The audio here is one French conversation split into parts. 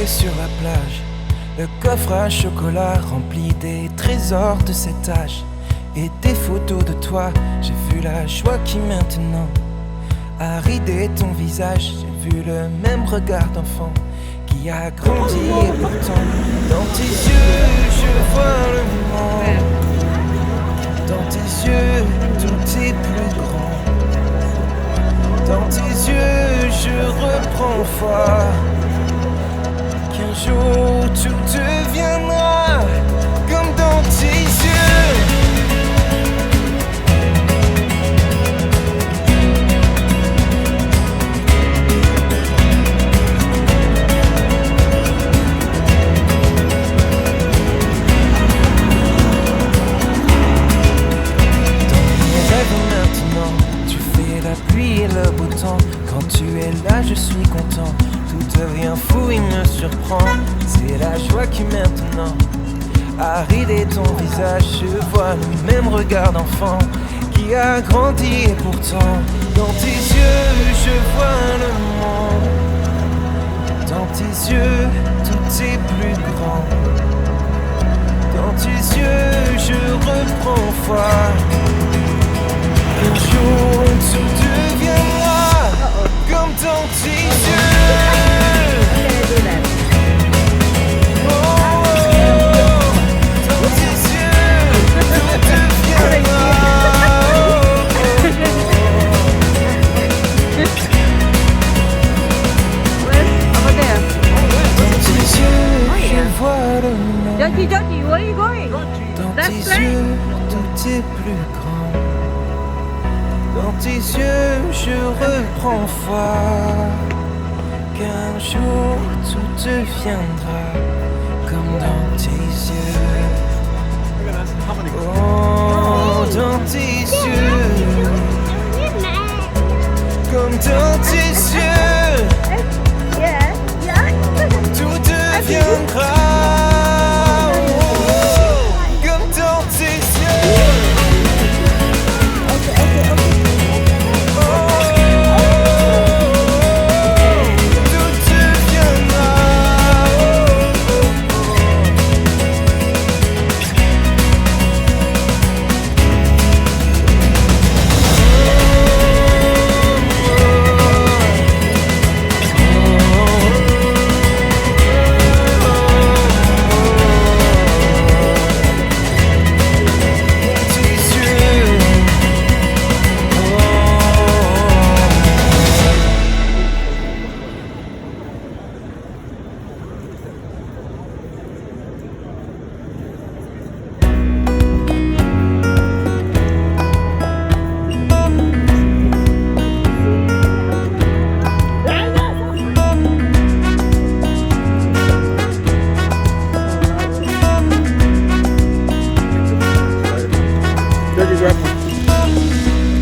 Posé sur la plage, le coffre à chocolat rempli des trésors de cet âge. Et des photos de toi, j'ai vu la joie qui maintenant a ridé ton visage. J'ai vu le même regard d'enfant qui a grandi et pourtant dans tes yeux je vois le monde. Dans tes yeux tout est plus grand. Dans tes yeux je reprends foi qu'un jour tout deviendra comme dans tes yeux. Et le beau temps, quand tu es là je suis content. Tout devient fou, il me surprend. C'est la joie qui maintenant a ridé ton visage. Je vois le même regard d'enfant qui a grandi et pourtant dans tes yeux je vois le monde. Dans tes yeux tout est plus grand. Dans tes yeux je reprends foi qu'un jour tout deviendra comme dans tes yeux. Oh, dans tes yeux tout deviendra. Dans tes yeux je vois le monde. Georgie, where are you going? Dans tes yeux tout est plus grand. Dans tes yeux, je reprends foi qu'un jour tout deviendra comme dans tes yeux. Oh, dans tes yeux, comme dans tes yeux, tout deviendra. Oh, comme dans tes yeux.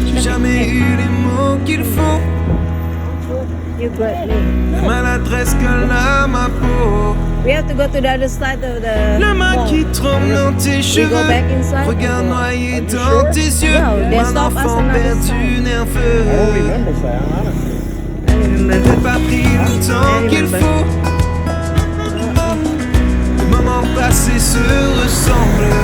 J'ai jamais eu les mots qu'il faut. La maladresse colle à ma peau. We have to go to the other side of the La main mall. qui tremble dans tes We go cheveux. back inside. Regard noyé dans tes yeux. No, they Un stop us enfant on the other perdu side. nerveux. I remember. J'ai pas pris le temps qu'il faut. Les moments passés se ressemblent.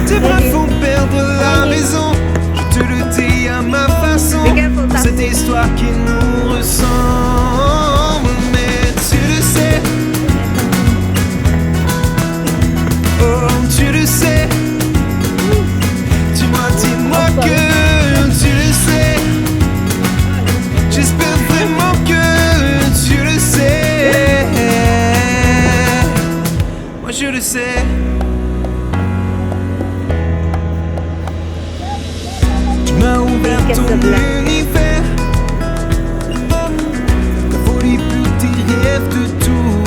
Tes bras font perdre la raison. Je te le dis à ma façon. Be careful, Taxi. Cette histoire qui nous ressemble. Mais tu le sais. Oh, tu le sais. Dis-moi que tu le sais. J'espère vraiment que tu le sais. Moi je le sais. Tu m'as ouvert ton univers. La folie plus tes rêves de tout.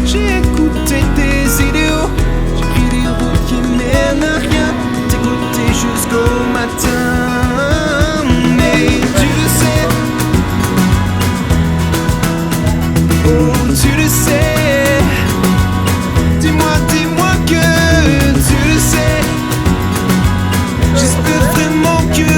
J'ai écouté tes idéaux. J'ai pris des routes qui mènent à rien. T'écouter jusqu'au matin. Mais tu le sais. Oh, tu le sais. Dis-moi que tu le sais. J'espère vraiment que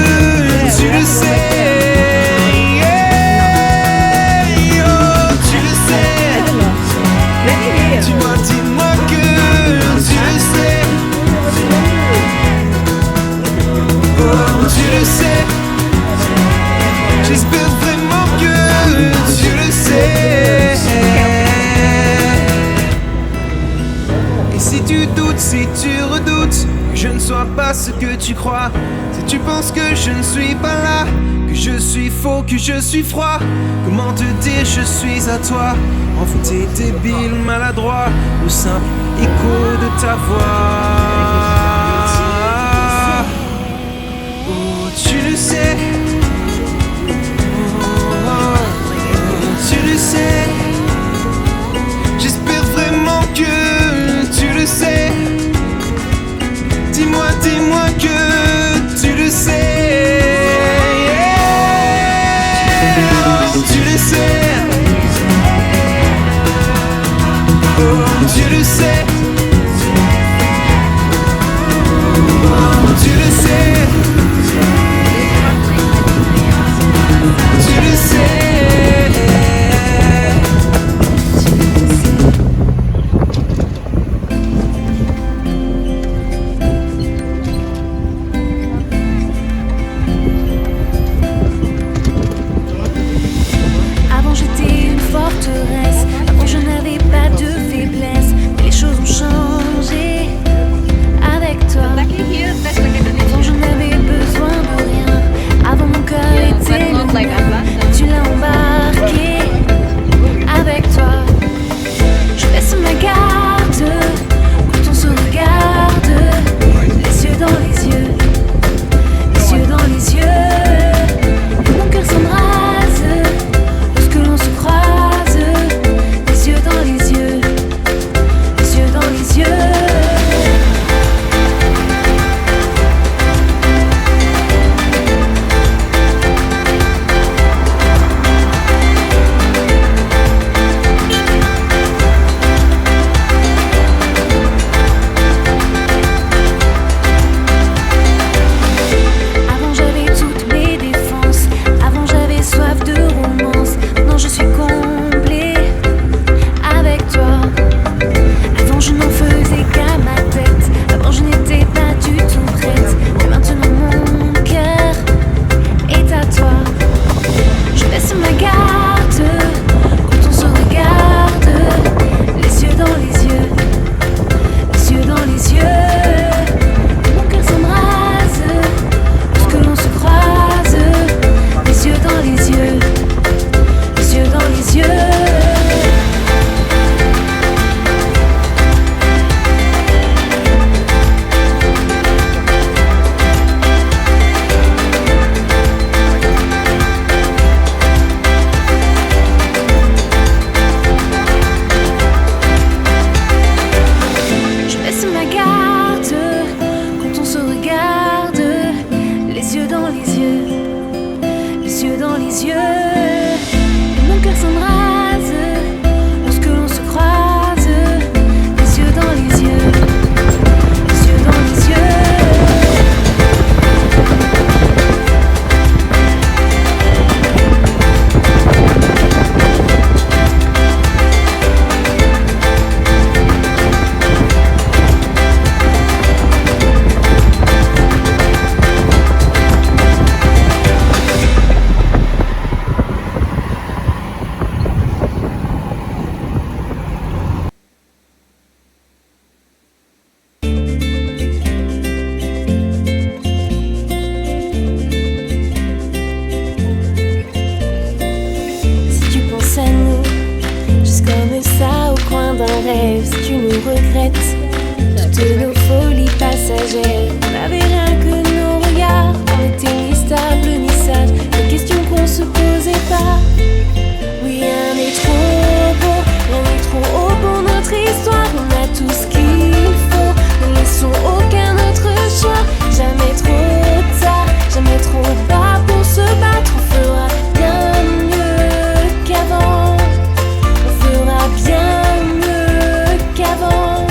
tu crois, si tu penses que je ne suis pas là, que je suis faux, que je suis froid, comment te dire je suis à toi? Envoûté, débile, maladroit, ou simple écho de ta voix. Oh, tu le sais. Oh, tu le sais. J'espère vraiment que tu le sais. Dis-moi que tu le sais. Yeah. Oh, tu le sais. Oh, tu le sais. Oh, tu le sais. Tu le sais. Avant j'étais une forteresse, avant je n'avais pas de faiblesse, mais les choses ont changé avec toi. Avant je n'avais besoin de rien, avant mon cœur était le mien, tu l'as embarqué avec toi. Je laisse ma garde quand on se regarde, les yeux dans les yeux, les yeux dans les yeux. Mon cœur s'embrase lorsque l'on se croise, les yeux dans les yeux, les yeux dans les yeux. Avant j'avais toutes mes défenses, avant j'avais soif de romance, maintenant je suis comblée avec toi. Avant je n'en faisais qu'à ma tête, avant je n'étais pas du tout prête, mais maintenant mon cœur est à toi. Je laisse ma garde quand on se regarde, les yeux dans les yeux, les yeux dans les yeux. Mon cœur s'embrase lorsque l'on se croise, les yeux dans les yeux, les yeux dans les yeux. Je laisse ma garde quand on se regarde, les yeux dans les yeux, les yeux dans les yeux. Et mon cœur s'embrase lorsque l'on se croise, les yeux dans les yeux, les yeux dans les yeux. Si tu penses à nous, juste comme ça au coin d'un rêve, si tu nous regrettes, toutes nos folies passagères, on n'avait rien que nos regards, on était ni stable ni sage, les questions qu'on se posait pas. Oui, rien n'est trop beau, rien n'est trop haut pour notre histoire, on a tout ce qu'il faut, ne laissons aucun autre choix, jamais trop tard, jamais trop bas pour se battre, on fera bien mieux qu'avant, on fera bien mieux qu'avant.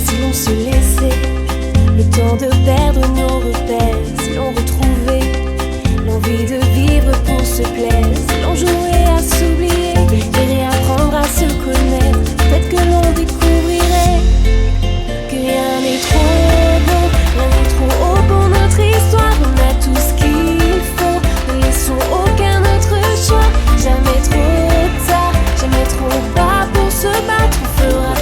Si l'on se laissait le temps de perdre nos repères, si l'on retrouvait l'envie de vivre pour se plaire, si l'on jouait à s'oublier et réapprendre à se connaître, peut-être que l'on découvrirait que rien n'est trop beau, rien n'est trop haut pour notre histoire, on a tout ce qu'il faut, ne laissons aucun autre choix, jamais trop tard, jamais trop bas pour se battre, on fera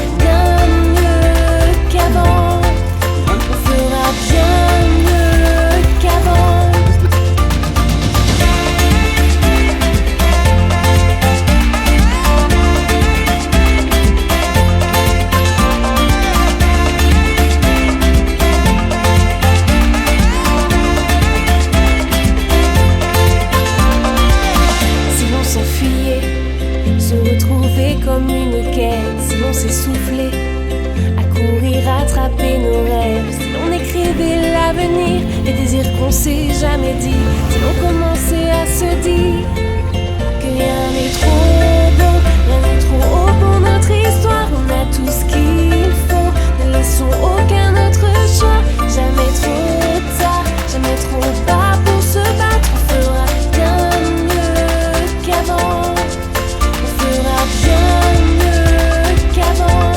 des désirs qu'on s'est jamais dit. Si l'on commençait à se dire que rien n'est trop bon, rien n'est trop haut pour notre histoire. On a tout ce qu'il faut, ne laissons aucun autre choix. Jamais trop tard, jamais trop bas pour se battre. On fera bien mieux qu'avant. On fera bien mieux qu'avant.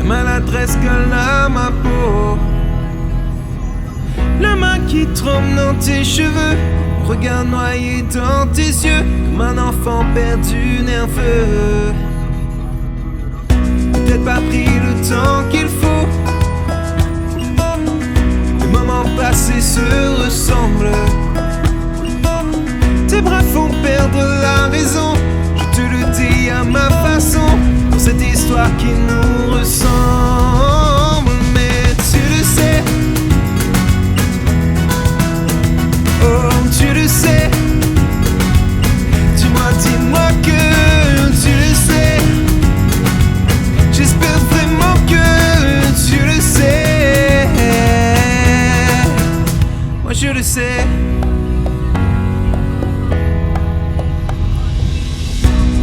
Maladresse colle à ma peau, la main qui tremble dans tes cheveux, mon regard noyé dans tes yeux, comme un enfant perdu nerveux. Peut-être pas pris le temps qu'il faut, les moments passés se ressemblent. Tes bras font perdre la raison, je te le dis à ma façon, dans cette histoire qui nous ressemble. Mais tu le sais, oh tu le sais, dis-moi que tu le sais. J'espère vraiment que tu le sais. Moi je le sais.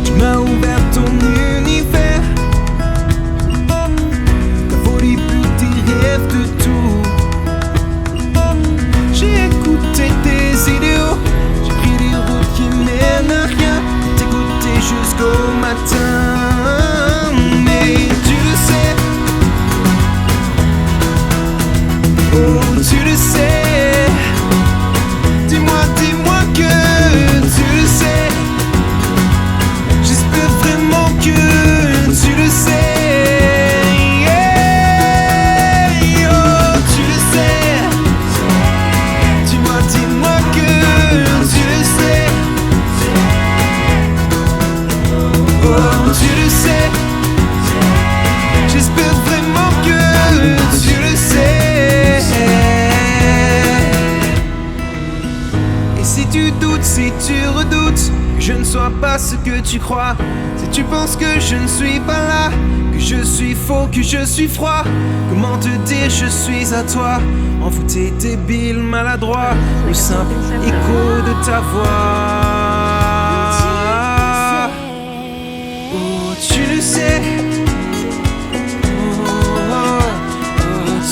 Tu m'as ouvert ton univers, t'as volé plus tes rêves de tout. J'ai écouté tes idéaux, j'ai pris des routes qui mènent à rien, t'écouté jusqu'au matin. Mais tu le sais, oh tu le sais. Dis-moi que tu le sais. J'espère vraiment que tu le sais. Yeah. Oh, tu le sais. Dis-moi que tu le sais. Oh, tu le sais. J'espère vraiment que tu le sais. Et si tu doutes, si tu redoutes que je ne sois pas ce que tu crois, si tu penses que je ne suis pas là, que je suis faux, que je suis froid, comment te dire je suis à toi, envoûté, débile, maladroit, le simple écho de ta voix. Oh, tu le sais. Oh,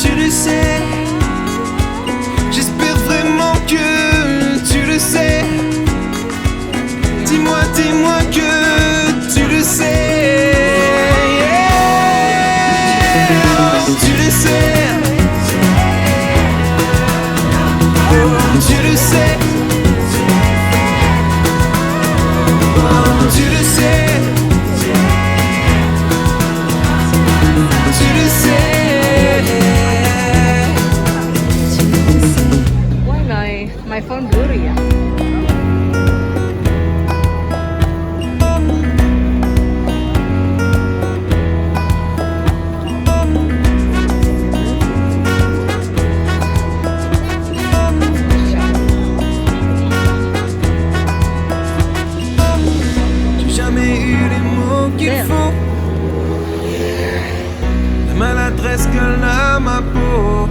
tu le sais. J'espère vraiment que tu le sais. Dis-moi que tu le sais. Yeah. Oh, tu le sais. Oh, tu le sais. Oh, tu le sais. Tu le sais. Why my phone blurry? Maladresse colle à ma peau,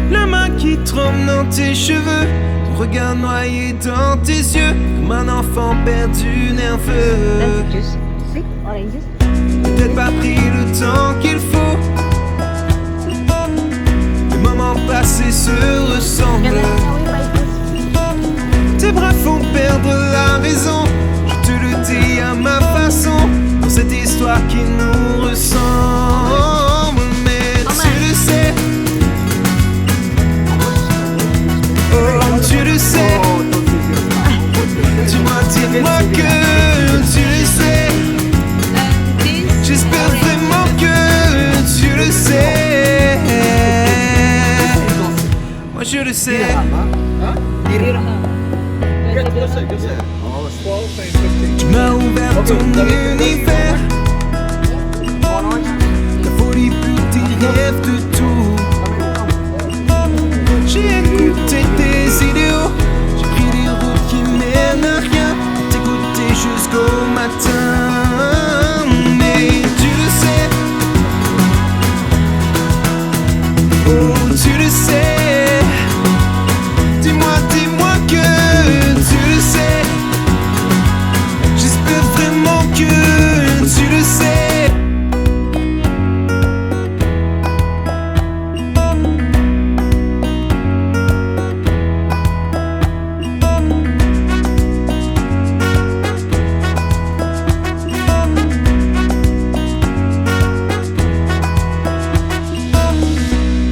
la main qui tremble dans tes cheveux, ton regard noyé dans tes yeux, comme un enfant perdu nerveux. Juice. See? Oranges? Peut-être pas pris le temps qu'il faut, les moments passés se ressemblent. Tes bras font perdre la raison, je te le dis à ma façon, dans cette histoire qui nous ressemble. sais. Tu m'as ouvert ton univers. La folie plus tes rêves de tout. J'ai écouté tes idéaux. J'ai pris des routes qui mènent à rien. T'écouter jusqu'au matin. Mais tu le sais. Oh, tu le sais. Dis-moi que tu le sais. J'espère vraiment que tu le sais.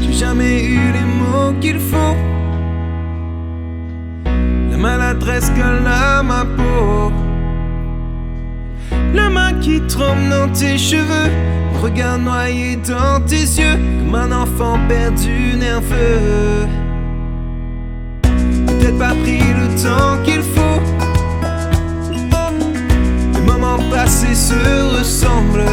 J'ai jamais eu les mots qu'il faut. La maladresse colle à ma peau. La main qui tremble dans tes cheveux. Le regard noyé dans tes yeux. Comme un enfant perdu nerveux. Peut-être pas pris le temps qu'il faut. Les moments passés se ressemblent.